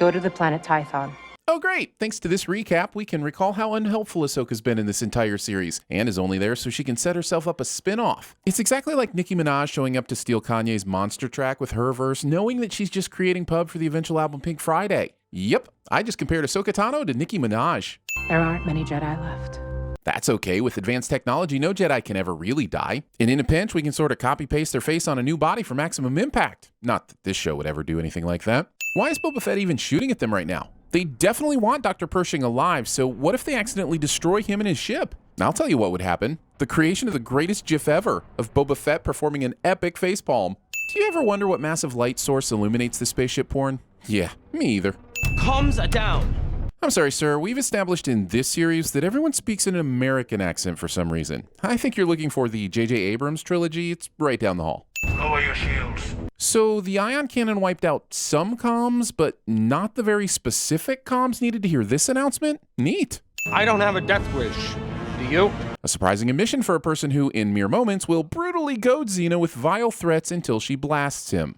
Go to the planet Tython. Oh great, thanks to this recap, we can recall how unhelpful Ahsoka's been in this entire series, and is only there so she can set herself up a spin-off. It's exactly like Nicki Minaj showing up to steal Kanye's monster track with her verse, knowing that she's just creating pub for the eventual album Pink Friday. Yep, I just compared Ahsoka Tano to Nicki Minaj. There aren't many Jedi left. That's okay, with advanced technology, no Jedi can ever really die. And in a pinch, we can sort of copy-paste their face on a new body for maximum impact. Not that this show would ever do anything like that. Why is Boba Fett even shooting at them right now? They definitely want Dr. Pershing alive, so what if they accidentally destroy him and his ship? I'll tell you what would happen. The creation of the greatest GIF ever, of Boba Fett performing an epic facepalm. Do you ever wonder what massive light source illuminates the spaceship porn? Yeah, me either. Calms down. I'm sorry, sir. We've established in this series that everyone speaks in an American accent for some reason. I think you're looking for the J.J. Abrams trilogy. It's right down the hall. Lower your shields. So the ion cannon wiped out some comms, but not the very specific comms needed to hear this announcement? Neat. I don't have a death wish. Do you? A surprising admission for a person who, in mere moments, will brutally goad Xena with vile threats until she blasts him.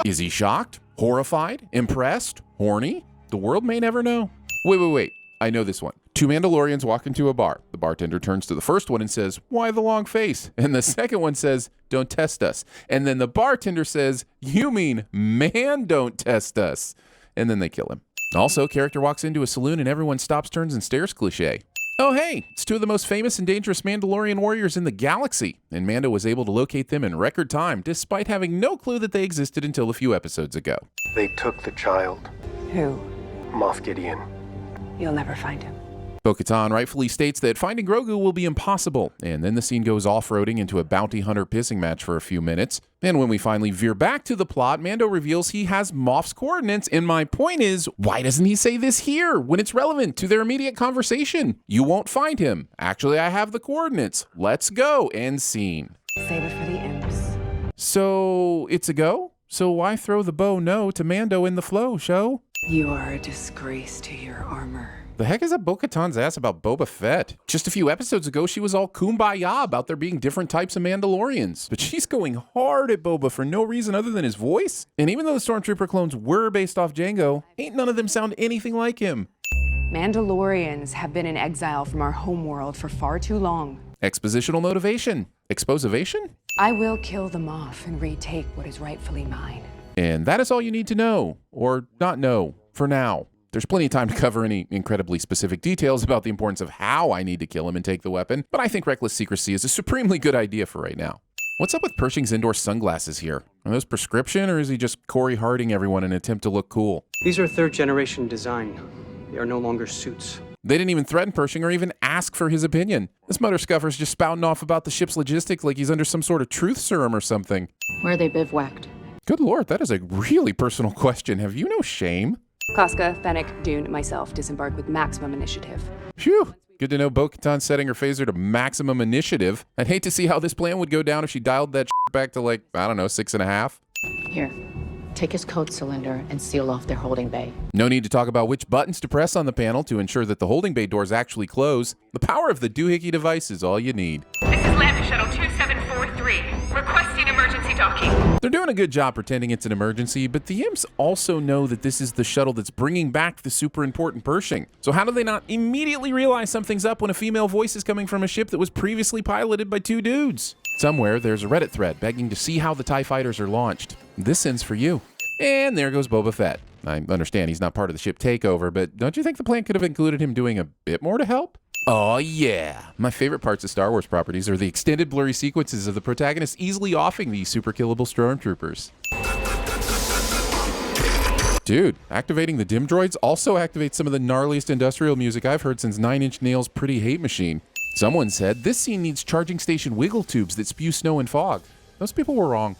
Is he shocked? Horrified? Impressed? Horny? The world may never know. Wait. I know this one. Two Mandalorians walk into a bar. The bartender turns to the first one and says, "Why the long face?" And the second one says, "Don't test us." And then the bartender says, "You mean man, don't test us." And then they kill him. Also, character walks into a saloon and everyone stops, turns, and stares cliche. Oh hey, it's two of the most famous and dangerous Mandalorian warriors in the galaxy, and Mando was able to locate them in record time, despite having no clue that they existed until a few episodes ago. They took the child, Who? Moff Gideon. You'll never find him. Bo-Katan rightfully states that finding Grogu will be impossible, and then the scene goes off-roading into a bounty hunter pissing match for a few minutes. And when we finally veer back to the plot, Mando reveals he has Moff's coordinates, and my point is, why doesn't he say this here when it's relevant to their immediate conversation? You won't find him. Actually, I have the coordinates. Let's go. End scene. Save it for the imps. So, it's a go? So why throw the bow no to Mando in the flow, show? You are a disgrace to your armor. The heck is up Bo-Katan's ass about Boba Fett? Just a few episodes ago, she was all kumbaya about there being different types of Mandalorians. But she's going hard at Boba for no reason other than his voice. And even though the Stormtrooper clones were based off Jango, ain't none of them sound anything like him. Mandalorians have been in exile from our homeworld for far too long. Expositional motivation. Exposivation? I will kill them off and retake what is rightfully mine. And that is all you need to know. Or not know, for now. There's plenty of time to cover any incredibly specific details about the importance of how I need to kill him and take the weapon, but I think reckless secrecy is a supremely good idea for right now. What's up with Pershing's indoor sunglasses here? Are those prescription, or is he just Corey Harding everyone in an attempt to look cool? These are third-generation design. They are no longer suits. They didn't even threaten Pershing or even ask for his opinion. This mother scuffer's just spouting off about the ship's logistics like he's under some sort of truth serum or something. Where are they bivouacked? Good lord, that is a really personal question. Have you no shame? Casca, Fennec, Dune, myself disembark with maximum initiative. Phew. Good to know Bo-Katan setting her phaser to maximum initiative. I'd hate to see how this plan would go down if she dialed that back to like, I don't know, 6.5. Here, take his code cylinder and seal off their holding bay. No need to talk about which buttons to press on the panel to ensure that the holding bay doors actually close. The power of the doohickey device is all you need. This is Lambda Shuttle 2743, requesting emergency docking. They're doing a good job pretending it's an emergency, but the imps also know that this is the shuttle that's bringing back the super important Pershing. So how do they not immediately realize something's up when a female voice is coming from a ship that was previously piloted by two dudes? Somewhere, there's a Reddit thread begging to see how the TIE fighters are launched. This sends for you. And there goes Boba Fett. I understand he's not part of the ship takeover, but don't you think the plan could have included him doing a bit more to help? Oh yeah! My favorite parts of Star Wars properties are the extended blurry sequences of the protagonists easily offing these super killable stormtroopers. Dude, activating the dim droids also activates some of the gnarliest industrial music I've heard since 9 Inch Nails' Pretty Hate Machine. Someone said, this scene needs charging station wiggle tubes that spew snow and fog. Those people were wrong.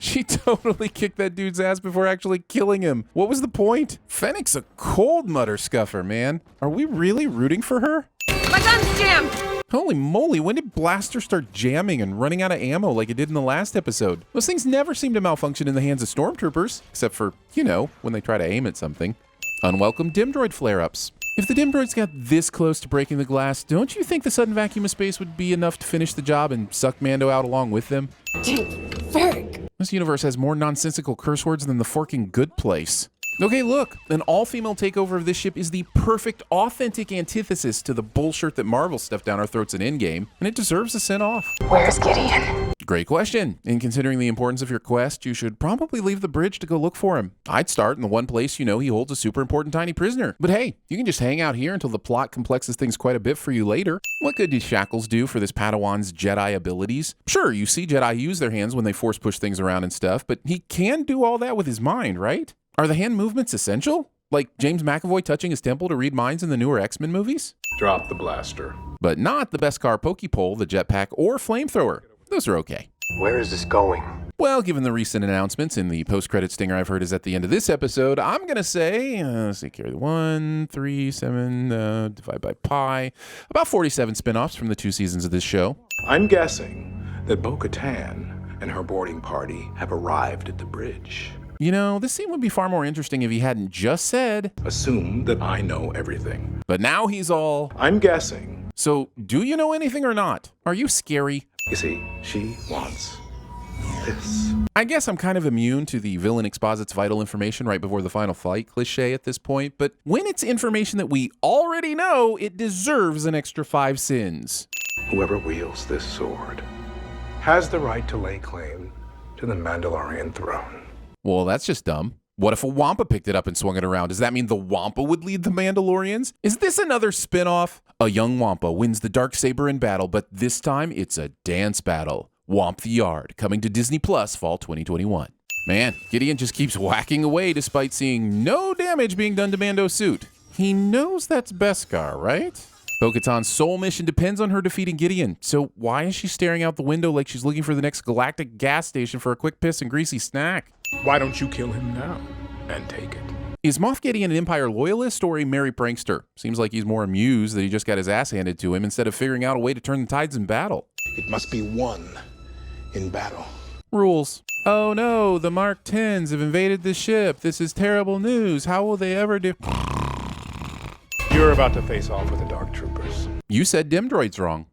She totally kicked that dude's ass before actually killing him. What was the point? Fennec's a cold mutter scuffer, man. Are we really rooting for her? My gun's jammed! Holy moly, when did Blaster start jamming and running out of ammo like it did in the last episode? Those things never seem to malfunction in the hands of stormtroopers, except for, you know, when they try to aim at something. Unwelcome dim droid flare-ups. If the dim droids got this close to breaking the glass, don't you think the sudden vacuum of space would be enough to finish the job and suck Mando out along with them? Ferric! This universe has more nonsensical curse words than the forking Good Place. Okay, look, an all-female takeover of this ship is the perfect, authentic antithesis to the bullshit that Marvel stuffed down our throats in Endgame, and it deserves a send-off. Where's Gideon? Great question. And considering the importance of your quest, you should probably leave the bridge to go look for him. I'd start in the one place you know he holds a super important tiny prisoner. But hey, you can just hang out here until the plot complexes things quite a bit for you later. What good do shackles do for this Padawan's Jedi abilities? Sure, you see Jedi use their hands when they force push things around and stuff, but he can do all that with his mind, right? Are the hand movements essential? Like James McAvoy touching his temple to read minds in the newer X-Men movies? Drop the blaster. But not the Beskar Pokepole, the jetpack, or flamethrower. Those are okay. Where is this going? Well, given the recent announcements and the post-credit stinger I've heard is at the end of this episode, I'm going to say, let's see, carry the 1, 3, 7, divide by pi, about 47 spin-offs from the 2 seasons of this show. I'm guessing that Bo-Katan and her boarding party have arrived at the bridge. You know, this scene would be far more interesting if he hadn't just said, Assume that I know everything. but now he's all, I'm guessing. so do you know anything or not? Are you scary? You see, she wants this. I guess I'm kind of immune to the villain exposits vital information right before the final fight cliche at this point, but when it's information that we already know, it deserves an extra 5 sins. Whoever wields this sword has the right to lay claim to the Mandalorian throne. Well, that's just dumb. What if a Wampa picked it up and swung it around? Does that mean the Wampa would lead the Mandalorians? Is this another spin-off? A young Wampa wins the darksaber in battle, but this time it's a dance battle. Wamp the Yard, coming to Disney Plus fall 2021. Man, Gideon just keeps whacking away despite seeing no damage being done to Mando's suit. He knows that's Beskar, right? Bo-Katan's sole mission depends on her defeating Gideon, so why is she staring out the window like she's looking for the next galactic gas station for a quick piss and greasy snack? Why don't you kill him now and take it? Is Moff Gideon an Empire loyalist or a merry prankster? Seems like he's more amused that he just got his ass handed to him instead of figuring out a way to turn the tides in battle. It must be won in battle. Rules. Oh no, the Mark 10s have invaded the ship. This is terrible news. How will they ever do? You're about to face off with the Dark Troopers. You said dim droids wrong.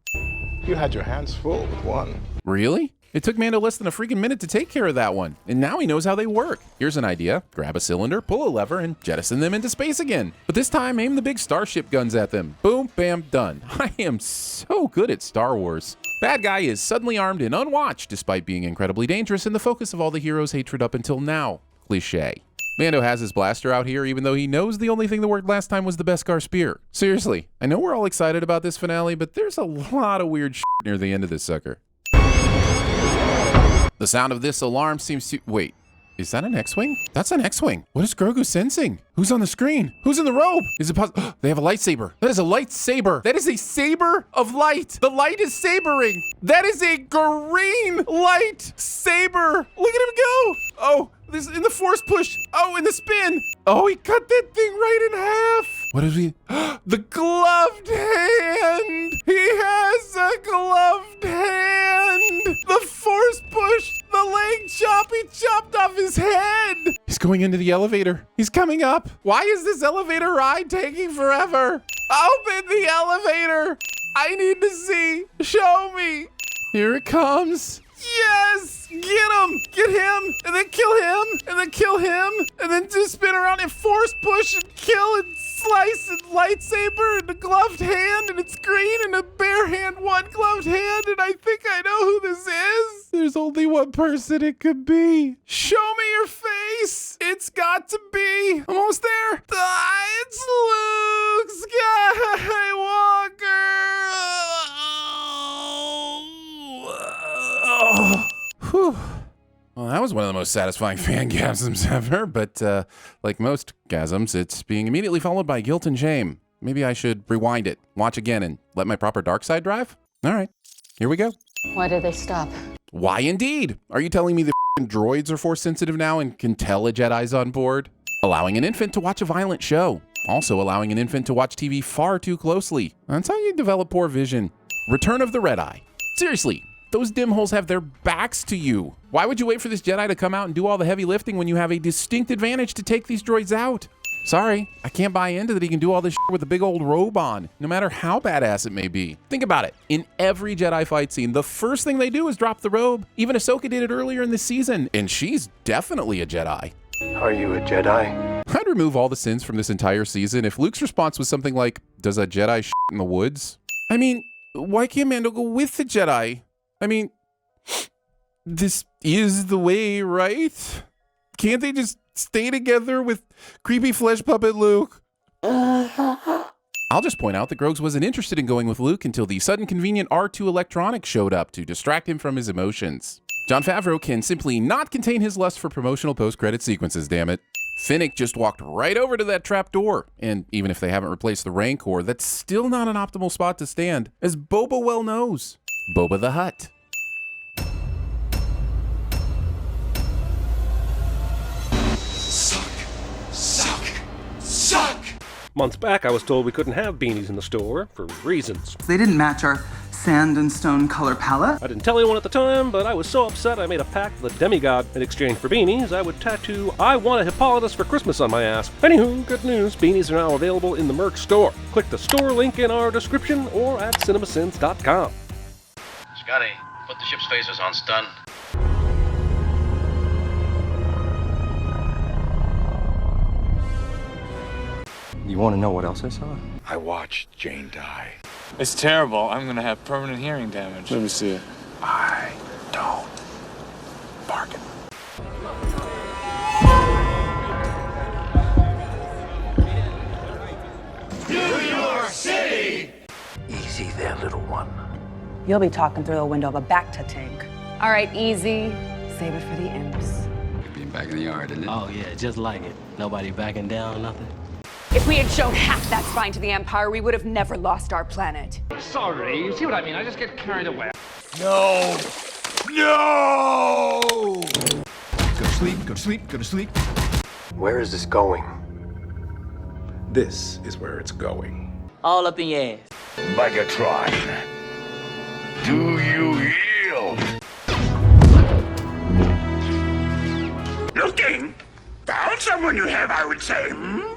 You had your hands full with one. Really? It took Mando less than a freaking minute to take care of that one, and now he knows how they work. Here's an idea. Grab a cylinder, pull a lever, and jettison them into space again. But this time, aim the big starship guns at them. Boom, bam, done. I am so good at Star Wars. Bad guy is suddenly armed and unwatched, despite being incredibly dangerous and the focus of all the heroes' hatred up until now. Cliché. Mando has his blaster out here even though he knows the only thing that worked last time was the Beskar spear. Seriously, I know we're all excited about this finale, but there's a lot of weird shit near the end of this sucker. The sound of this alarm seems to... Wait, is that an X-Wing? That's an X-Wing. What is Grogu sensing? Who's on the screen? Who's in the robe? Is it possible? They have a lightsaber. That is a lightsaber. That is a saber of light. The light is sabering. That is a green light saber. Look at him go. Oh, this in the force push. Oh, in the spin. Oh, he cut that thing right in half. What is he? The gloved hand. He has a gloved hand. The force push. The leg chop. He chopped off his head. He's going into the elevator. He's coming up. Why is this elevator ride taking forever? Open the elevator. I need to see. Show me. Here it comes. Yes! Get him! Get him! And then kill him! And then kill him! And then just spin around and force push and kill and slice and lightsaber and a gloved hand and it's green and a bare hand, one gloved hand, and I think I know who this is. There's only one person it could be. Show me your face! It's got to be. I'm almost there. It's Luke Skywalker! Whew. Well, that was one of the most satisfying fangasms ever, but like most gasms, it's being immediately followed by guilt and shame. Maybe I should rewind it, watch again, and let my proper dark side drive? All right, here we go. Why did they stop? Why indeed? Are you telling me the droids are force sensitive now and can tell a Jedi's on board? Allowing an infant to watch a violent show. Also allowing an infant to watch TV far too closely. That's how you develop poor vision. Return of the Red Eye. Seriously. Those dim holes have their backs to you. Why would you wait for this Jedi to come out and do all the heavy lifting when you have a distinct advantage to take these droids out? Sorry, I can't buy into that he can do all this shit with a big old robe on, no matter how badass it may be. Think about it. In every Jedi fight scene, the first thing they do is drop the robe. Even Ahsoka did it earlier in the season, and she's definitely a Jedi. Are you a Jedi? I'd remove all the sins from this entire season if Luke's response was something like, does a Jedi shit in the woods? I mean, why can't Mando go with the Jedi? I mean, this is the way, right? Can't they just stay together with creepy flesh puppet Luke? I'll just point out that Grogs wasn't interested in going with Luke until the sudden convenient R2 electronics showed up to distract him from his emotions. Jon Favreau can simply not contain his lust for promotional post-credit sequences, damn it. Finnick just walked right over to that trap door, and even if they haven't replaced the Rancor, that's still not an optimal spot to stand, as Boba well knows. Boba the Hutt. Months back, I was told we couldn't have beanies in the store for reasons. They didn't match our sand and stone color palette. I didn't tell anyone at the time, but I was so upset I made a pact with a demigod. In exchange for beanies, I would tattoo "I want a Hippolytus for Christmas" on my ass. Anywho, good news, beanies are now available in the merch store. Click the store link in our description or at cinemasins.com. Scotty, put the ship's phasers on stun. You want to know what else I saw? I watched Jane die. It's terrible. I'm gonna have permanent hearing damage. Let me see it. I don't bargain. New York City! Easy there, little one. You'll be talking through the window of a Bacta tank. All right, easy. Save it for the imps. Being back in the yard, isn't it? Oh, yeah, just like it. Nobody backing down, nothing. If we had shown half that spine to the Empire, we would have never lost our planet. Sorry, you see what I mean? I just get carried away. No! No! Go to sleep, go to sleep, go to sleep. Where is this going? This is where it's going. All up in your ass. Megatron, do you yield? Looking? Found someone you have, I would say, hmm?